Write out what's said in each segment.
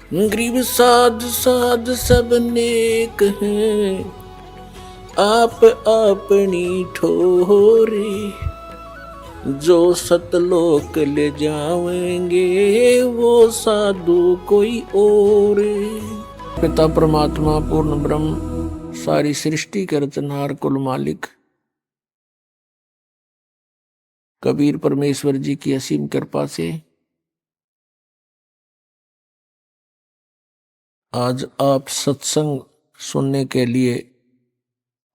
गरीब साध साध सब नेक हैं, आप अपनी ठोरे, जो सतलोक ले जावेंगे वो साधु कोई और। पिता परमात्मा पूर्ण ब्रह्म सारी सृष्टि के रचनहार कुल मालिक कबीर परमेश्वर जी की असीम कृपा से आज आप सत्संग सुनने के लिए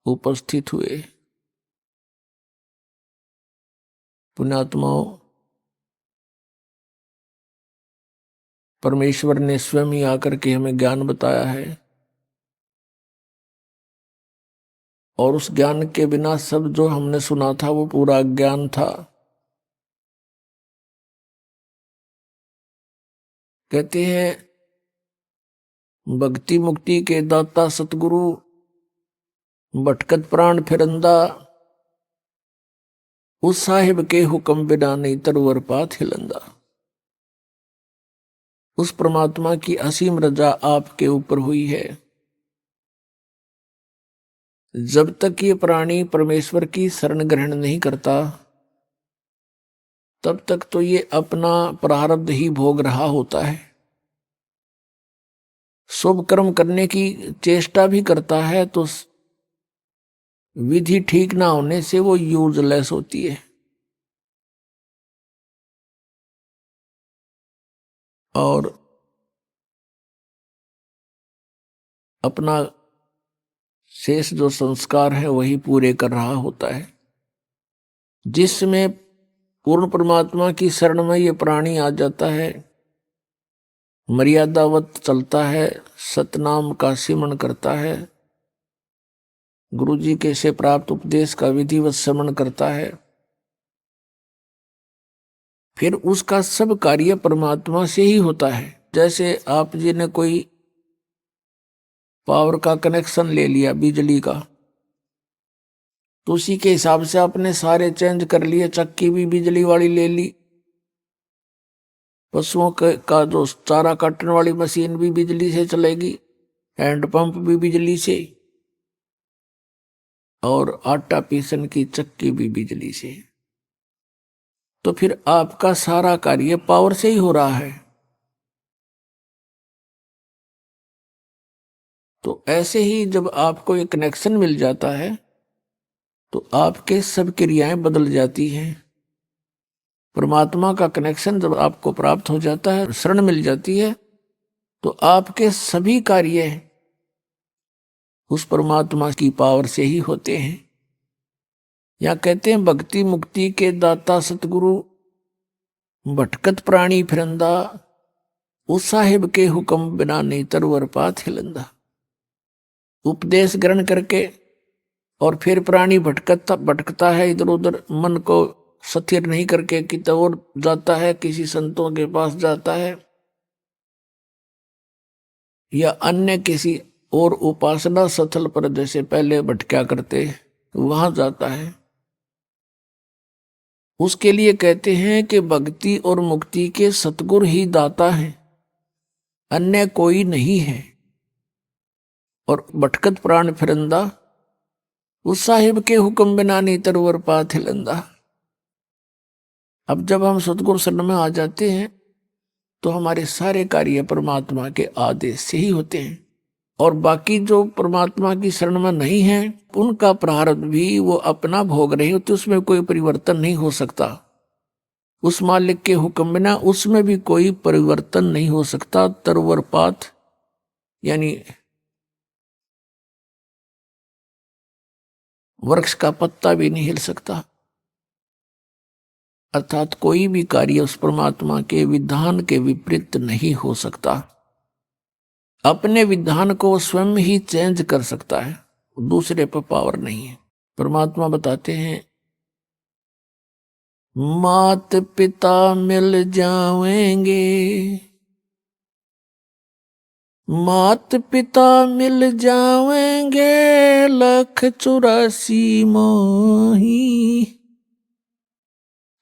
उपस्थित हुए। पुण्यात्माओं, परमेश्वर ने स्वयं ही आकर के हमें ज्ञान बताया है और उस ज्ञान के बिना सब जो हमने सुना था वो पूरा ज्ञान था। कहते हैं भक्ति मुक्ति के दाता सतगुरु, भटकत प्राण फिरंदा, उस साहिब के हुक्म बिना नहीं तरवर पात हिलंदा। उस परमात्मा की असीम रजा आपके ऊपर हुई है। जब तक ये प्राणी परमेश्वर की शरण ग्रहण नहीं करता तब तक तो ये अपना प्रारब्ध ही भोग रहा होता है। शुभ कर्म करने की चेष्टा भी करता है तो विधि ठीक ना होने से वो यूजलेस होती है। और अपना शेष जो संस्कार है वही पूरे कर रहा होता है। जिसमें पूर्ण परमात्मा की शरण में ये प्राणी आ जाता है, मर्यादावत चलता है, सतनाम का सिमरण करता है, गुरु जी के से प्राप्त उपदेश का विधिवत श्रवण करता है, फिर उसका सब कार्य परमात्मा से ही होता है। जैसे आप जी ने कोई पावर का कनेक्शन ले लिया बिजली का, तो उसी के हिसाब से आपने सारे चेंज कर लिए। चक्की भी बिजली वाली ले ली, पशुओं का जो चारा काटने वाली मशीन भी बिजली से चलेगी, हैंडपंप भी बिजली से, और आटा पीसन की चक्की भी बिजली से। तो फिर आपका सारा कार्य पावर से ही हो रहा है। तो ऐसे ही जब आपको एक कनेक्शन मिल जाता है तो आपके सब क्रियाएं बदल जाती हैं। परमात्मा का कनेक्शन जब आपको प्राप्त हो जाता है, शरण मिल जाती है, तो आपके सभी कार्य उस परमात्मा की पावर से ही होते हैं। या कहते हैं भक्ति मुक्ति के दाता सतगुरु, भटकत प्राणी फिरंदा, उस साहिब के हुक्म बिना नहीं तरवर पात हिलंदा। उपदेश ग्रहण करके और फिर प्राणी भटकता है इधर उधर, मन को स्थिर नहीं करके कि तो और जाता है, किसी संतों के पास जाता है या अन्य किसी और उपासना स्थल पर जैसे पहले भटका करते वहां जाता है। उसके लिए कहते हैं कि भक्ति और मुक्ति के सतगुरु ही दाता हैं, अन्य कोई नहीं है। और भटकत प्राण फिरंदा, उस साहिब के हुक्म बिना नहीं तरवर पात हिलंदा। अब जब हम सतगुरु शरण में आ जाते हैं तो हमारे सारे कार्य परमात्मा के आदेश से ही होते हैं। और बाकी जो परमात्मा की शरण में नहीं है उनका प्रारब्ध भी वो अपना भोग रहे होते, उसमें कोई परिवर्तन नहीं हो सकता। उस मालिक के हुक्म बिना उसमें भी कोई परिवर्तन नहीं हो सकता। तरवर पात यानी वृक्ष का पत्ता भी नहीं हिल सकता। अर्थात कोई भी कार्य उस परमात्मा के विधान के विपरीत नहीं हो सकता। अपने विधान को स्वयं ही चेंज कर सकता है, दूसरे पर पावर नहीं है। परमात्मा बताते हैं मात पिता मिल जाएंगे, मात पिता मिल जाएंगे, 184 मोही,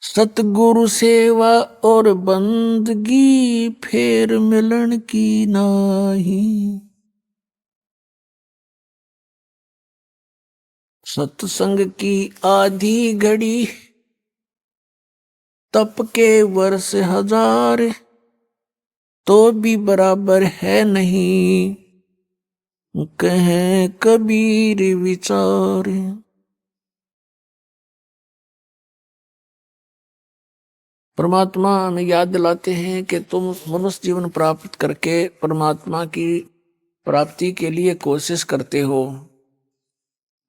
सतगुरु सेवा और बंदगी फेर मिलन की नाही। सत्संग की आधी घड़ी तप के वर्ष हजार, तो भी बराबर है नहीं कहें कबीर विचार। परमात्मा हमें याद दिलाते हैं कि तुम मनुष्य जीवन प्राप्त करके परमात्मा की प्राप्ति के लिए कोशिश करते हो।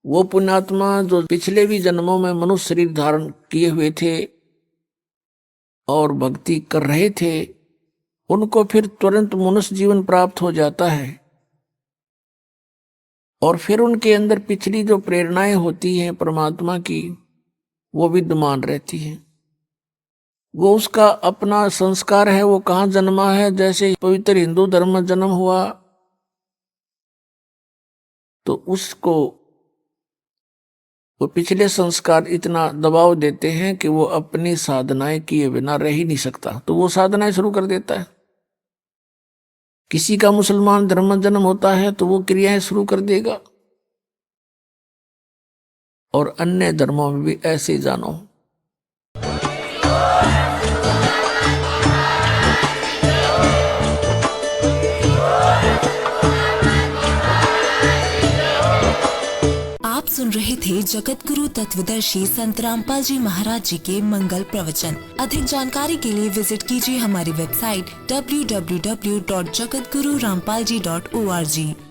वो पुण्यात्मा जो पिछले भी जन्मों में मनुष्य शरीर धारण किए हुए थे और भक्ति कर रहे थे, उनको फिर तुरंत मनुष्य जीवन प्राप्त हो जाता है और फिर उनके अंदर पिछली जो प्रेरणाएं होती हैं परमात्मा की, वो विद्यमान रहती हैं। वो उसका अपना संस्कार है, वो कहाँ जन्मा है। जैसे पवित्र हिंदू धर्म में जन्म हुआ तो उसको वो पिछले संस्कार इतना दबाव देते हैं कि वो अपनी साधनाएं किए बिना रह ही नहीं सकता, तो वो साधनाएं शुरू कर देता है। किसी का मुसलमान धर्म में जन्म होता है तो वो क्रियाएं शुरू कर देगा, और अन्य धर्मों में भी ऐसे ही जानो। आप सुन रहे थे जगत गुरु तत्वदर्शी संत रामपाल जी महाराज जी के मंगल प्रवचन। अधिक जानकारी के लिए विजिट कीजिए हमारी वेबसाइट www.jagatgururampalji.org।